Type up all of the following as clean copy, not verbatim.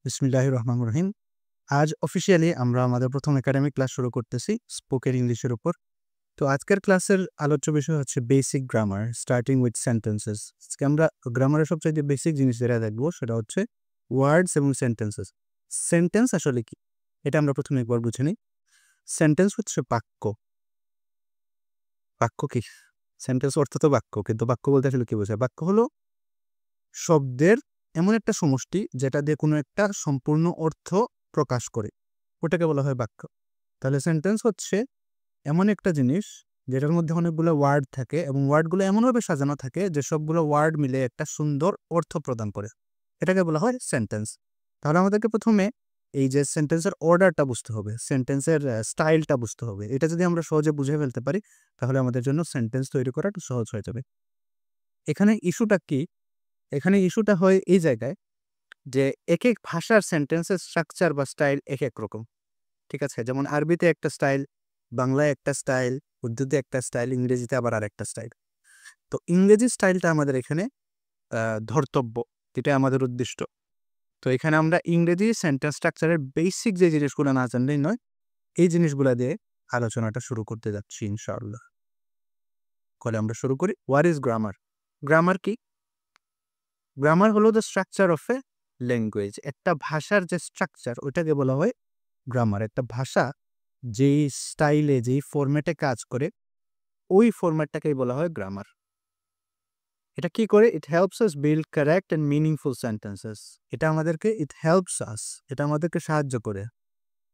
বিসমিল্লাহির রহমানির রহিম। আজ অফিসিয়ালি আমরা আমাদের প্রথম একাডেমিক ক্লাস শুরু করতেছি স্পোকেন ইংলিশের উপর। তো আজকের ক্লাসের আলোচ্য বিষয় হচ্ছে basic grammar starting with sentences. আজকে আমরা গ্রামারের সবচাইতে বেসিক জিনিস যেটা দেখবো সেটা হচ্ছে ওয়ার্ডস এবং সেন্টেন্সেস। সেন্টেন্স আসলে কি এটা আমরা প্রথমে একবার বুঝে নিই। সেন্টেন্স হচ্ছে বাক্য। বাক্য কি? সেন্টেন্স অর্থ তো বাক্য, কিন্তু বাক্য বলতে আসলে কি বোঝায়? বাক্য হলো শব্দের এমন একটা সমষ্টি যেটা দিয়ে কোনো একটা সম্পূর্ণ অর্থ প্রকাশ করে, ওটাকে বলা হয় বাক্য। তাহলে সেন্টেন্স হচ্ছে এমন একটা জিনিস যেটার মধ্যে অনেকগুলো ওয়ার্ড থাকে এবং ওয়ার্ডগুলো এমনভাবে সাজানো থাকে যে সবগুলো ওয়ার্ড মিলে একটা সুন্দর অর্থ প্রদান করে, এটাকে বলা হয় সেন্টেন্স। তাহলে আমাদেরকে প্রথমে এই যে সেন্টেন্সের অর্ডারটা বুঝতে হবে, সেন্টেন্সের স্টাইলটা বুঝতে হবে। এটা যদি আমরা সহজে বুঝে ফেলতে পারি তাহলে আমাদের জন্য সেন্টেন্স তৈরি করা একটু সহজ হয়ে যাবে। এখানে ইস্যুটা কি? এখানে ইস্যুটা হয় এই জায়গায় যে এক এক ভাষার সেন্টেন্সের স্ট্রাকচার বা স্টাইল এক এক রকম। ঠিক আছে, যেমন আরবিতে একটা স্টাইল, বাংলায় একটা স্টাইল, উর্দুতে একটা স্টাইল, ইংরেজিতে আবার আর একটা স্টাইল। তো ইংরেজি স্টাইলটা আমাদের এখানে ধর্তব্য, যেটা আমাদের উদ্দিষ্ট। তো এখানে আমরা ইংরেজি সেন্টেন্স স্ট্রাকচারের বেসিক যে জিনিসগুলো না জানলেই নয়, এই জিনিসগুলো দিয়ে আলোচনাটা শুরু করতে যাচ্ছি ইনশাআল্লাহ। তাহলে আমরা শুরু করি। What is grammar? গ্রামার কি? গ্রামার হলো the structure of A language. একটা ভাষার যে স্ট্রাকচার ওইটাকে বলা হয় গ্রামার। একটা ভাষা যেই স্টাইলে যেই ফরম্যাটে কাজ করে ওই ফরম্যাটটাকেই বলা হয় গ্রামার। এটা কি করে? It helps us build correct and meaningful sentences. এটা আমাদেরকে সাহায্য করে।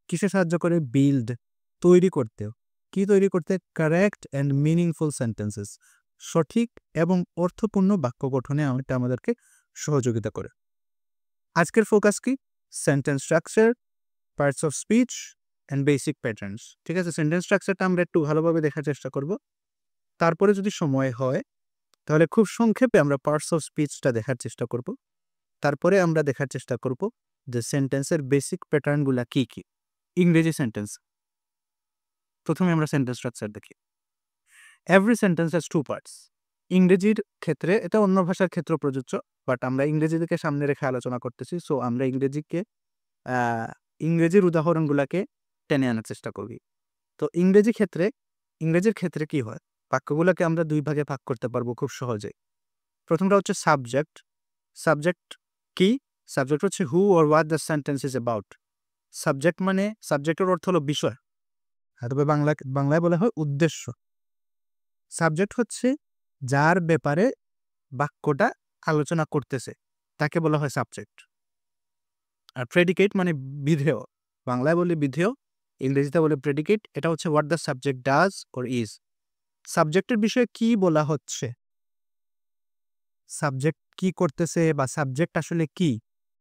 কিসে সাহায্য করে? বিল্ড, তৈরি করতে। কি তৈরি করতে? Correct and meaningful sentences. সঠিক এবং অর্থপূর্ণ বাক্য গঠনে এটা আমাদেরকে সহযোগিতা করে। আজকের ফোকাস কি? Sentence structure, parts of speech and basic patterns. ঠিক আছে, সেন্টেন্স স্ট্রাকচারটা আমরা একটু ভালোভাবে দেখার চেষ্টা করব। তারপরে যদি সময় হয় তাহলে খুব সংক্ষেপে আমরা পার্টস অফ স্পিচটা দেখার চেষ্টা করব। তারপরে আমরা দেখার চেষ্টা করব যে সেন্টেন্সের বেসিক প্যাটার্নগুলা কি কি। ইংরেজি সেন্টেন্স, প্রথমে আমরা সেন্টেন্স স্ট্রাকচার দেখি। Every sentence has to parts. ইংরেজির ক্ষেত্রে, এটা অন্য ভাষার ক্ষেত্রেও প্রযোজ্য, বাট আমরা ইংরেজিকে সামনে রেখে আলোচনা করতেছি, সো আমরা ইংরেজির উদাহরণগুলোকে টেনে আনার চেষ্টা করি। তো ইংরেজির ক্ষেত্রে কি হয়? বাক্যগুলোকে আমরা দুই ভাগে ভাগ করতে পারবো খুব সহজেই। প্রথমটা হচ্ছে সাবজেক্ট। সাবজেক্ট কি? সাবজেক্ট হচ্ছে হু or what the sentence is about. Subject মানে, সাবজেক্টের অর্থ হলো বিষয়, তবে বাংলায় বলা হয় উদ্দেশ্য। সাবজেক্ট হচ্ছে যার ব্যাপারে বাক্যটা আলোচনা করতেছে, তাকে বলা হয় সাবজেক্ট। আর প্রেডিকেট মানে বিধেয়। বাংলায় বলে বিধেয়, ইংরেজিতে বলে প্রেডিকেট। এটা হচ্ছে what the subject does or is. সাবজেক্টের বিষয়ে কি বলা হচ্ছে, সাবজেক্ট কি করতেছে বা সাবজেক্ট আসলে কি,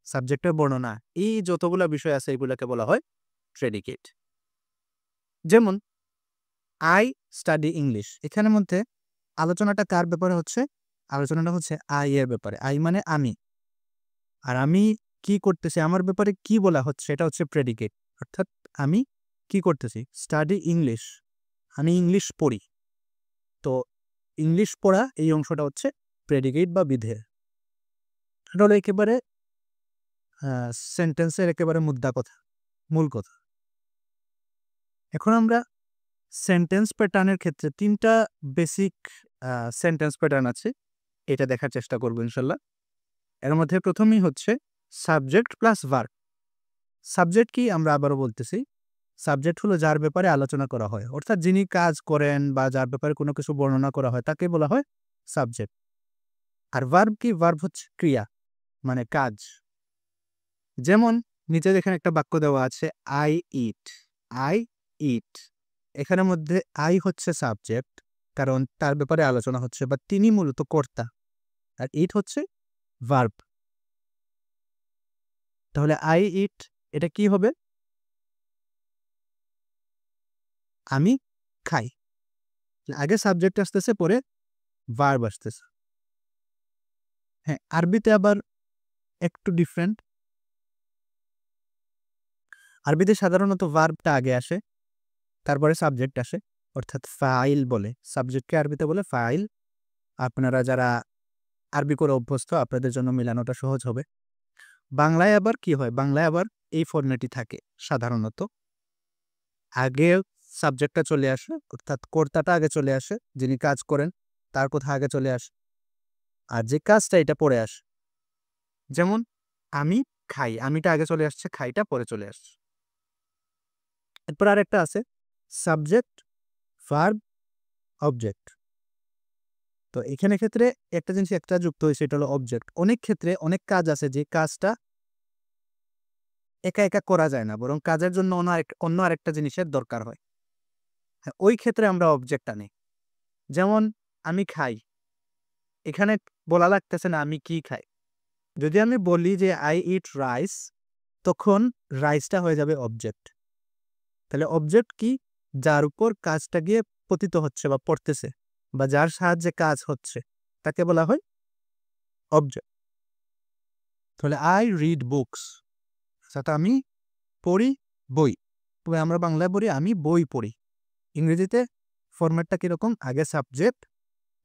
সাবজেক্টের বর্ণনা, এই যতগুলো বিষয় আছে এগুলোকে বলা হয় প্রেডিকেট। যেমন আই স্টাডি ইংলিশ, এখানের মধ্যে আলোচনাটা কার ব্যাপারে হচ্ছে? আলোচনাটা হচ্ছে আই এর ব্যাপারে। আই মানে আমি, আর আমি কি করতেছি, আমার ব্যাপারে কি বলা হচ্ছে, এটা হচ্ছে প্রেডিকেট। অর্থাৎ আমি কি করতেছি? স্টাডি ইংলিশ, আমি ইংলিশ পড়ি। তো ইংলিশ পড়া এই অংশটা হচ্ছে প্রেডিকেট বা বিধেয়। এটা হলো একেবারে সেন্টেন্সের একেবারে মুদ্রা কথা, মূল কথা। এখন আমরা সেন্টেন্স প্যাটার্নের ক্ষেত্রে তিনটা বেসিক সেন্টেন্স প্যাটার্ন আছে, এটা দেখার চেষ্টা করবো ইনশাল্লাহ। এর মধ্যে প্রথমেই হচ্ছে সাবজেক্ট প্লাস ভার্ব। সাবজেক্ট কি? আমরা আবারও বলতেছি, সাবজেক্ট হলো যার ব্যাপারে আলোচনা করা হয়, অর্থাৎ যিনি কাজ করেন বা যার ব্যাপারে কোনো কিছু বর্ণনা করা হয় তাকে বলা হয় সাবজেক্ট। আর ভার্ব কি? ভার্ব হচ্ছে ক্রিয়া, মানে কাজ। যেমন নিচে দেখেন একটা বাক্য দেওয়া আছে, আই ইট। আই ইট, এখানের মধ্যে আই হচ্ছে সাবজেক্ট, কারণ তার ব্যাপারে আলোচনা হচ্ছে বা তিনি মূলত কর্তা, আর ইট হচ্ছে ভার্ব। তাহলে আই ইট এটা কি হবে? আমি খাই। আগে সাবজেক্ট আসতেছে, পরে ভার্ব আসতেছে। হ্যাঁ, আরবিতে আবার একটু ডিফারেন্ট। আরবিতে সাধারণত ভার্বটা আগে আসে, তারপরে সাবজেক্ট আসে, অর্থাৎ ফাইল বলে। সাবজেক্টকে আরবিতে বলে ফাইল। আপনারা যারা আরবি করে অভ্যস্ত, আপনাদের জন্য মেলানোটা সহজ হবে। বাংলায় আবার কি হয়, বাংলায় আবার এই ফর্মেটই থাকে সাধারণত। আগে সাবজেক্টটা চলে আসে, অর্থাৎ কর্তাটা আগে চলে আসে, যিনি কাজ করেন তার কথা আগে চলে আসে, আর যে কাজটা এটা পরে আসে। যেমন আমি খাই, আমিটা আগে চলে আসছে, খাইটা পরে চলে আসছে। এরপর আরেকটা আছে সাবজেক্ট, ভার্ব, অবজেক্ট। তো এখানে ক্ষেত্রে একটা জিনিস একটা যুক্ত হয়েছে, এটা হলো অবজেক্ট। অনেক ক্ষেত্রে অনেক কাজ আছে যে কাজটা একা একা করা যায় না, বরং কাজের জন্য অন্য আরেকটা জিনিসের দরকার হয়। হ্যাঁ, ওই ক্ষেত্রে আমরা অবজেক্ট আনি। যেমন আমি খাই, এখানে বলা লাগতেছে না আমি কি খাই। যদি আমি বলি যে আই ইট রাইস, তখন রাইসটা হয়ে যাবে অবজেক্ট। তাহলে অবজেক্ট কি, যার উপর কাজটা গিয়ে পতিত হচ্ছে বা পড়তেছে, বা যার সাহায্যে কাজ হচ্ছে, তাকে বলা হয় অবজেক্ট। তাহলে আই রিড বুকস, অর্থাৎ আমি পড়ি বই। তবে আমরা বাংলায় পড়ি আমি বই পড়ি। ইংরেজিতে ফরম্যাটটা কিরকম, আগে সাবজেক্ট,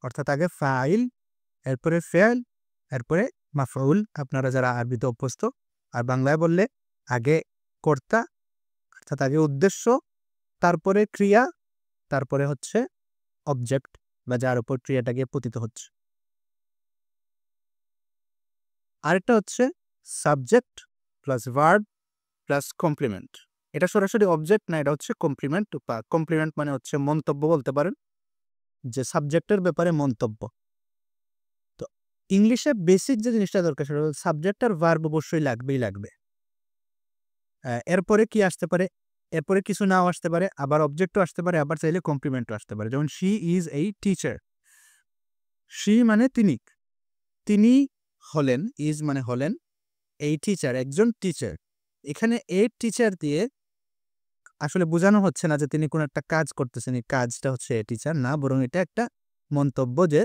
অর্থাৎ আগে ফাইল, এরপরে ফেল, এরপরে মাফউল, আপনারা যারা আরবিতে অভ্যস্ত। আর বাংলায় বললে আগে কর্তা, অর্থাৎ আগে উদ্দেশ্য, তারপরে ক্রিয়া, তারপরে হচ্ছে অবজেক্ট বা যার উপর ক্রিয়াটা গিয়ে পতিত হচ্ছে। আরেকটা হচ্ছে subject plus verb plus complement. এটা সরাসরি অবজেক্ট না, এটা হচ্ছে কমপ্লিমেন্ট। বা কমপ্লিমেন্ট মানে হচ্ছে মন্তব্য বলতে পারেন, যে সাবজেক্টের ব্যাপারে মন্তব্য। তো ইংলিশে বেসিক যে জিনিসটা দরকার সেটা হলো সাবজেক্ট আর ভার্ব অবশ্যই লাগবেই লাগবে। এরপরে কি আসতে পারে, এরপরে কিছু নাও আসতে পারে, আবার অবজেক্টও আসতে পারে, আবার চাইলে কমপ্লিমেন্টও আসতে পারে। যেমন শি ইজ এই টিচার, শি মানে তিনি, তিনি হলেন, ইজ মানে হলেন, এই টিচার একজন টিচার। এখানে এ টিচার দিয়ে আসলে বোঝানো হচ্ছে না যে তিনি কোনো একটা কাজ করতেছেন, এই কাজটা হচ্ছে এ টিচার না, বরং এটা একটা মন্তব্য, যে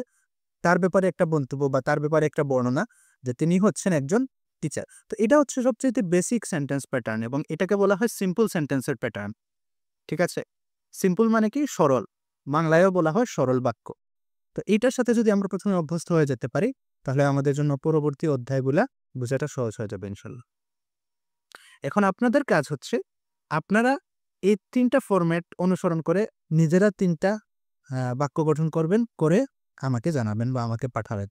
তার ব্যাপারে একটা মন্তব্য বা তার ব্যাপারে একটা বর্ণনা, যে তিনি হচ্ছেন একজন টিচার। তো এটা হচ্ছে সবচেয়ে বেসিক সেন্টেন্স প্যাটার্ন, এবং এটাকে বলা হয় সিম্পল সেন্টেন্সের প্যাটার্ন। ঠিক আছে, সিম্পল মানে কি, সরল। বাংলায়ও বলা হয় সরল বাক্য। তো এইটার সাথে যদি আমরা প্রথমে অভ্যস্ত হয়ে যেতে পারি, তাহলে আমাদের জন্য পরবর্তী অধ্যায়গুলা বোঝাটা সহজ হয়ে যাবে ইনশাল্লাহ। এখন আপনাদের কাজ হচ্ছে, আপনারা এই 3টা ফরম্যাট অনুসরণ করে নিজেরা 3টা বাক্য গঠন করবেন, করে আমাকে জানাবেন বা আমাকে পাঠাবেন।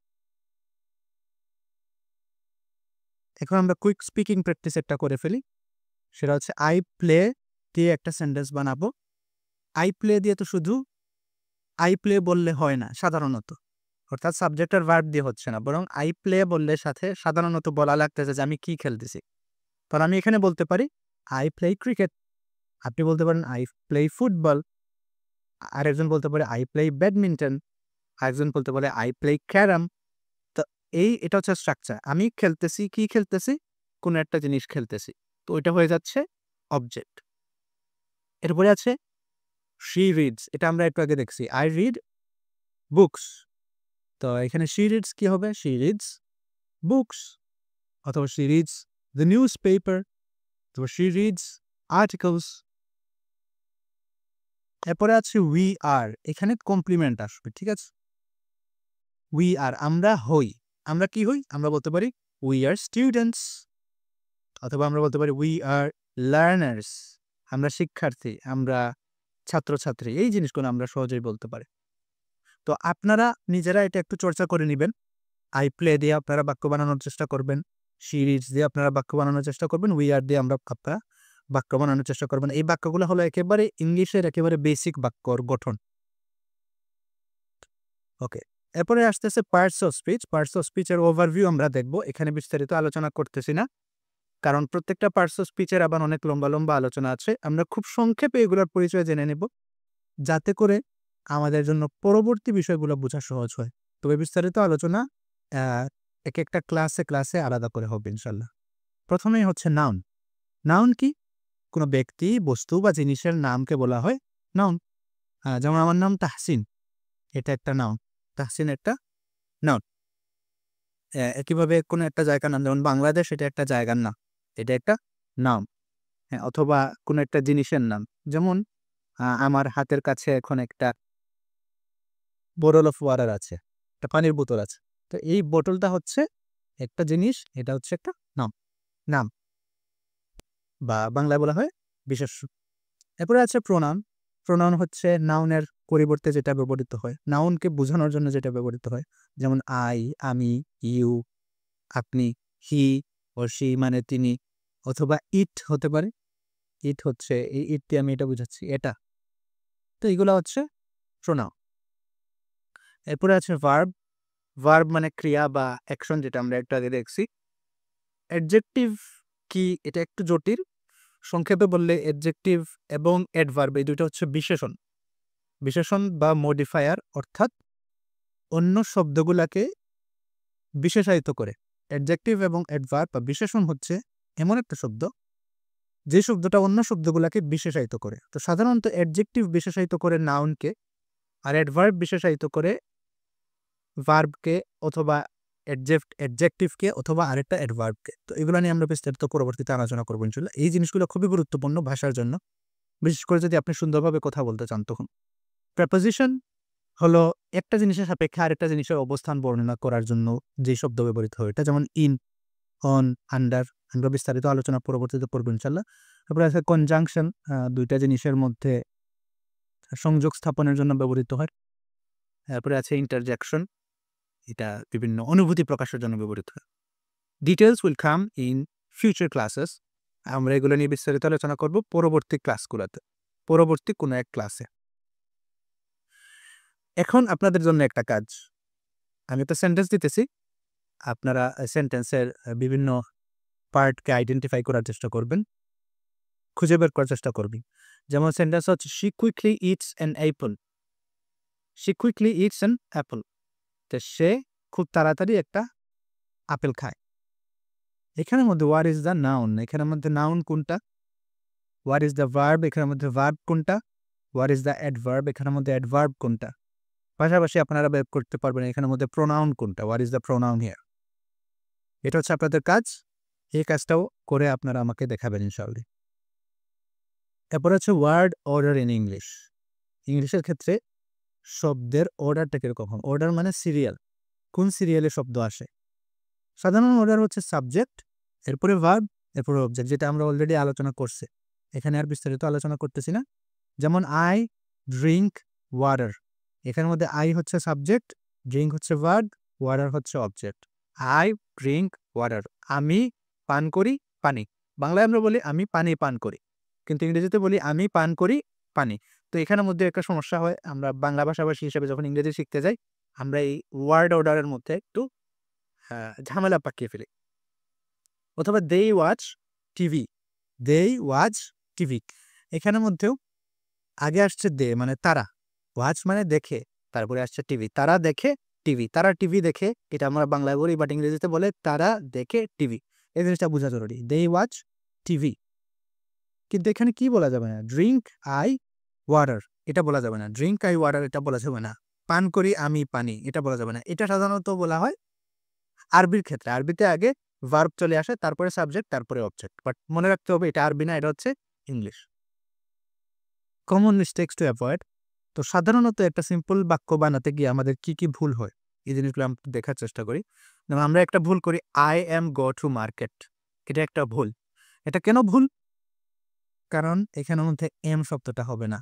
এখন আমরা কুইক স্পিকিং প্র্যাকটিস একটা করে ফেলি। সেটা হচ্ছে আই প্লে দিয়ে একটা সেন্টেন্স বানাবো। আই প্লে দিয়ে তো শুধু আই প্লে বললে হয় না সাধারণত, অর্থাৎ সাবজেক্ট আর ভার্ব দিয়ে হচ্ছে না, বরং আই প্লে বললে সাথে সাধারণত বলা লাগতেছে যে আমি কি খেলতেছি। তাহলে আমি এখানে বলতে পারি আই প্লে ক্রিকেট, আপনি বলতে পারেন আই প্লে ফুটবল, আরেকজন বলতে পারে আই প্লে ব্যাডমিন্টন, আরেকজন বলতে পারে আই প্লে ক্যারাম। তো এটা হচ্ছে স্ট্রাকচার, আমি খেলতেছি, কি খেলতেছি, কোনো একটা জিনিস খেলতেছি। তো ওইটা হয়ে যাচ্ছে অবজেক্ট। এরপরে আছে শি রিডস, এটা আমরা একটু আগে দেখছি, আই রিড বুকস। তো এখানে শি রিডস কি হবে, শি রিডস বুকস, অথবা she reads the news paper, অথবা শি রিডস আর্টিকেলস। এরপরে আছে উই আর, এখানে কমপ্লিমেন্ট আসবে। ঠিক আছে, উই আর আমরা হই, আমরা কি হই, আমরা বলতে পারি উই আর স্টুডেন্টস, অথবা আমরা বলতে পারি উই আর লার্নার্স, আমরা শিক্ষার্থী, আমরা ছাত্রছাত্রী। এই জিনিসগুলো আমরা সহজেই বলতে পারি। তো আপনারা নিজেরা এটা একটু চর্চা করে নেবেন। আই প্লে দিয়ে আপনারা বাক্য বানানোর চেষ্টা করবেন, সিরিজ দিয়ে আপনারা বাক্য বানানোর চেষ্টা করবেন, উই আর দিয়ে আপনারা বাক্য বানানোর চেষ্টা করবেন। এই বাক্যগুলো হলো একেবারে ইংলিশের একেবারে বেসিক বাক্যর গঠন। ওকে, এরপরে আসতেছে parts of speech. Parts of স্পিচের ওভারভিউ আমরা দেখব, এখানে বিস্তারিত আলোচনা করতেছি না, কারণ প্রত্যেকটা পার্টস অফ স্পিচের আবার অনেক লম্বা লম্বা আলোচনা আছে। আমরা খুব সংক্ষেপে এগুলোর পরিচয় জেনে নেব, যাতে করে আমাদের জন্য পরবর্তী বিষয়গুলো বোঝা সহজ হয়। তবে বিস্তারিত আলোচনা এক একটা ক্লাসে আলাদা করে হবে ইনশাল্লাহ। প্রথমেই হচ্ছে নাউন। নাউন কি, কোনো ব্যক্তি, বস্তু বা জিনিসের নামকে বলা হয় নাউন। যেমন আমার নাম তাহসিন, এটা একটা নাউন, তাহসিন একটা নাউন। একইভাবে কোনো একটা জায়গার নাম, যেমন বাংলাদেশ, এটা একটা জায়গার নাম, এটা একটা নাম। হ্যাঁ, অথবা কোনো একটা জিনিসের নাম, যেমন আমার হাতের কাছে এখন একটা বোতল অফ ওয়াটার আছে, একটা পানির বোতল আছে। তো এই বোতলটা হচ্ছে একটা জিনিস, এটা হচ্ছে একটা নাম। নাম বা বাংলায় বলা হয় বিশেষ্য। এরপরে আছে প্রোনাউন। প্রোনাউন হচ্ছে নাউনের পরিবর্তে যেটা ব্যবহৃত হয়, নাউনকে বোঝানোর জন্য যেটা ব্যবহৃত হয়, যেমন আই, আমি, ইউ, আপনি, হি ও সি মানে তিনি, অথবা ইট হতে পারে। ইট হচ্ছে এই ইট দিয়ে আমি এটা বুঝাচ্ছি, এটা। তো এগুলো হচ্ছে প্রোনাউন। এরপরে আছে ভার্ব। ভার্ব মানে ক্রিয়া বা অ্যাকশন, যেটা আমরা একটু আগে দেখছি। অ্যাডজেক্টিভ কি, এটা একটু জটিল। সংক্ষেপে বললে অ্যাডজেক্টিভ এবং অ্যাডভার্ব এই দুটো হচ্ছে বিশেষণ। বিশেষণ বা মডিফায়ার, অর্থাৎ অন্য শব্দগুলাকে বিশেষায়িত করে। অ্যাডজেক্টিভ এবং অ্যাডভার্ব বা বিশেষণ হচ্ছে এমন একটা শব্দ যে শব্দটা অন্য শব্দগুলাকে বিশেষায়িত করে। তো সাধারণত অ্যাডজেক্টিভ বিশেষায়িত করে নাউনকে, আর অ্যাডভার্ব বিশেষায়িত করে ভার্বকে অথবা অ্যাডজেক্টিভকে অথবা আরেকটা অ্যাডভার্বকে। তো এগুলো নিয়ে আমরা বিস্তারিত পরবর্তীতে আলোচনা করবো ইনশাল্লাহ। এই জিনিসগুলো খুবই গুরুত্বপূর্ণ ভাষার জন্য, বিশেষ করে যদি আপনি সুন্দরভাবে কথা বলতে চান তখন। প্রেপোজিশন হলো একটা জিনিসের সাপেক্ষে আরেকটা জিনিসের অবস্থান বর্ণনা করার জন্য যে শব্দ ব্যবহৃত হয়, এটা যেমন ইন, অন, আন্ডার। আমরা বিস্তারিত আলোচনা পরবর্তীতে করবো ইনশাল্লাহ। তারপরে আছে কনজাংশন, দুইটা জিনিসের মধ্যে সংযোগ স্থাপনের জন্য ব্যবহৃত হয়। তারপরে আছে ইন্টারজেকশন, এটা বিভিন্ন অনুভূতি প্রকাশের জন্য ব্যবহৃত হয়। Details will come in future classes. আমরা এগুলো নিয়ে বিস্তারিত আলোচনা করব পরবর্তী ক্লাসগুলোতে, পরবর্তী কোনো এক ক্লাসে। এখন আপনাদের জন্য একটা কাজ, আমি একটা সেন্টেন্স দিতেছি, আপনারা সেন্টেন্সের বিভিন্ন পার্টকে আইডেন্টিফাই করার চেষ্টা করবেন, খুঁজে বের করার চেষ্টা করবেন। যেমন সেন্টেন্স হচ্ছে she quickly it's an Apple. She quickly it's an Apple, তো সে খুব তাড়াতাড়ি একটা আপেল খায়। এখানের মধ্যে হোয়াট ইজ দ্য নাউন, এখানের মধ্যে নাউন কোনটা? হোয়াট ইজ দ্য ভার্ব, এখানের মধ্যে ভার্ব কোনটা? হোয়াট ইজ দ্য অ্যাডভার্ব, এখানের মধ্যে অ্যাডভার্ব কোনটা? পাশাপাশি আপনারা বের করতে পারবেন এখানের মধ্যে প্রোনাউন কোনটা, what is the pronoun here. এটা হচ্ছে আপনাদের কাজ, এই কাজটাও করে আপনারা আমাকে দেখাবেন ইনশাআল্লাহ। এরপর হচ্ছে ওয়ার্ড অর্ডার ইন ইংলিশ। ইংলিশের ক্ষেত্রে শব্দের অর্ডারটা কিরকম? অর্ডার মানে সিরিয়াল, কোন সিরিয়ালে শব্দ আসে। সাধারণ অর্ডার হচ্ছে সাবজেক্ট, এরপরে ভার্ব, এরপরে অবজেক্ট, যেটা আমরা অলরেডি আলোচনা করছি, এখানে আর বিস্তারিত আলোচনা করতেছি না। যেমন আই ড্রিঙ্ক ওয়াটার, এখানের মধ্যে আই হচ্ছে সাবজেক্ট, ড্রিঙ্ক হচ্ছে ভার্ব, ওয়াটার হচ্ছে অবজেক্ট। আই ড্রিঙ্ক ওয়াটার, আমি পান করি পানি। বাংলায় আমরা বলি আমি পানি পান করি, কিন্তু ইংরেজিতে বলি আমি পান করি পানি। তো এখানের মধ্যে একটা সমস্যা হয়, আমরা বাংলা ভাষাভাষী হিসেবে যখন ইংরেজি শিখতে যাই, আমরা এই ওয়ার্ড অর্ডারের মধ্যে একটু ঝামেলা পাকিয়ে ফেলি। অথবা they watch TV, they watch TV, এখানের মধ্যেও আগে আসছে দে মানে তারা, ওয়াচ মানে দেখে, তারপরে আসছে টিভি, তারা দেখে টিভি, তারা টিভি দেখে, এটা আমরা বাংলায় বলি, বাট ইংরেজিতে বলে তারা দেখে টিভি। এই জিনিসটা বোঝা জরুরি, দে ওয়াচ টিভি। কিন্তু এখানে কি বলা যাবে না, ড্রিঙ্ক আই ওয়াটার এটা বলা যাবে না, ড্রিঙ্ক আই ওয়াটার এটা বলা যাবে না, পান করি আমি পানি এটা বলা যাবে না। এটা সাধারণত বলা হয় আরবির ক্ষেত্রে, আরবিতে আগে ভার্ব চলে আসে, তারপরে সাবজেক্ট, তারপরে অবজেক্ট। বাট মনে রাখতে হবে এটা আরবি না, এটা হচ্ছে English. Common mistakes to avoid. তো সাধারণত একটা সিম্পল বাক্য বানাতে গিয়ে আমাদের কি কি ভুল হয়, এই জিনিসগুলো আমরা দেখার চেষ্টা করি। যেমন আমরা একটা ভুল করি, I am go to market, এটা একটা ভুল। এটা কেন ভুল? কারণ এখানের মধ্যে এম শব্দটা হবে না।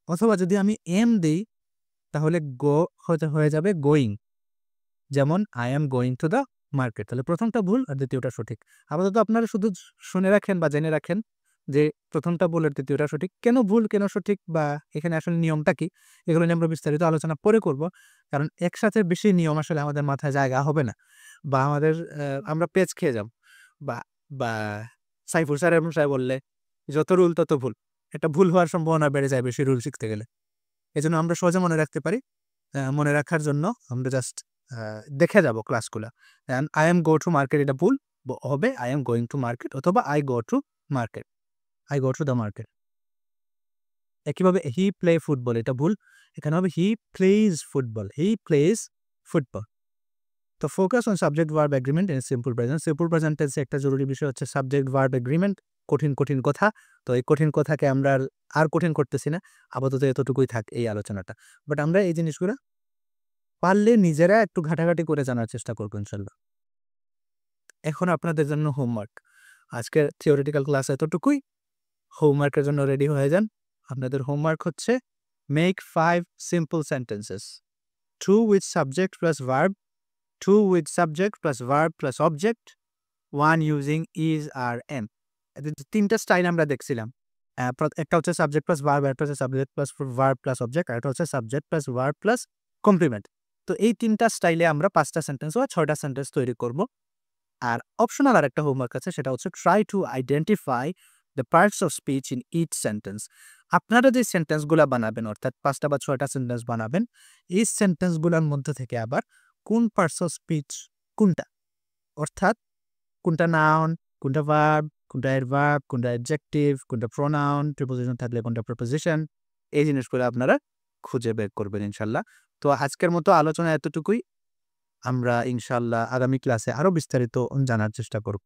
অথবা যদি আমি এম দিই তাহলে গো হয়ে যাবে গোয়িং, যেমন I am going two the market. তাহলে প্রথমটা ভুল আর দ্বিতীয়টা সঠিক। আপাতত আপনারা শুধু শুনে রাখেন বা জেনে রাখেন যে প্রথমটা ভুল আর দ্বিতীয়টা সঠিক। কেন ভুল কেন সঠিক বা এখানে আসলে নিয়মটা কি, এগুলো নিয়ে আমরা বিস্তারিত আলোচনা পরে করব। কারণ একসাথে বেশি নিয়ম আসলে আমাদের মাথায় জায়গা হবে না, বা আমাদের আমরা পেচ খেয়ে যাব। বা বা সাইফুল স্যার এবং সাহেব বললে যত রুল তত ভুল, এটা ভুল হওয়ার সম্ভাবনা বেড়ে যায় বেশি রুল শিখতে গেলে। এই জন্য আমরা সহজে মনে রাখতে পারি। মনে রাখার জন্য আমরা জাস্ট দেখে যাব ক্লাসগুলো। I am go to market এটা ভুল হবে, I am going to market অথবা I go to market, I go to the market. একইভাবে হি প্লে ফুটবল এটা ভুল, এখানে হবে he plays football, he plays football. তো focus on subject verb agreement in simple present. Simple present টেন্সে একটা জরুরি বিষয় হচ্ছে সাবজেক্ট ভার্ব এগ্রিমেন্ট, কঠিন কঠিন কথা। তো এই কঠিন কথাকে আমরা আর কঠিন করতেছি না, আপাতত এতটুকুই থাক এই আলোচনাটা। বাট আমরা এই জিনিসগুলো পারলে নিজেরা একটু ঘাটাঘাটি করে জানার চেষ্টা করবো ইনশাল্লাহ। এখন আপনাদের জন্য হোমওয়ার্ক, আজকের থিওরিটিক্যাল ক্লাস এতটুকুই। হোমওয়ার্কের জন্য রেডি হয়ে যান। আপনাদের হোমওয়ার্ক হচ্ছে make 5 simple sentences, 2 with subject plus verb, 2 with subject plus verb plus object, 1 using is are am. এদের যে 3টা স্টাইল আমরা দেখছিলাম, একটা হচ্ছে সাবজেক্ট প্লাস ভার্ব, একটা হচ্ছে subject plus verb plus object, আর একটা হচ্ছে subject plus verb plus complement. তো এই 3টা স্টাইলে আমরা 5টা সেন্টেন্স বা 6টা সেন্টেন্স তৈরি করব। আর অপশনাল আরেকটা হোমওয়ার্ক আছে, সেটা হচ্ছে try to identify the parts of speech in each sentence. আপনারা যে সেন্টেন্সগুলা বানাবেন, অর্থাৎ 5টা বা 6টা সেন্টেন্স বানাবেন, এই সেন্টেন্সগুলোর মধ্যে থেকে আবার কোন পার্টস অফ স্পিচ কোনটা, অর্থাৎ কোনটা নাউন, কোনটা ভার্ব, কোনটা অ্যাডভার্ব, কোনটা অ্যাডজেক্টিভ, কোনটা প্রোনাউন, প্রিপোজিশন থাকলে কোনটা প্রিপোজিশন, এই জিনিসগুলো আপনারা খুঁজে বের করবেন ইনশাল্লাহ। তো আজকের মতো আলোচনা এতটুকুই। আমরা ইনশাল্লাহ আগামী ক্লাসে আরো বিস্তারিত জানার চেষ্টা করব।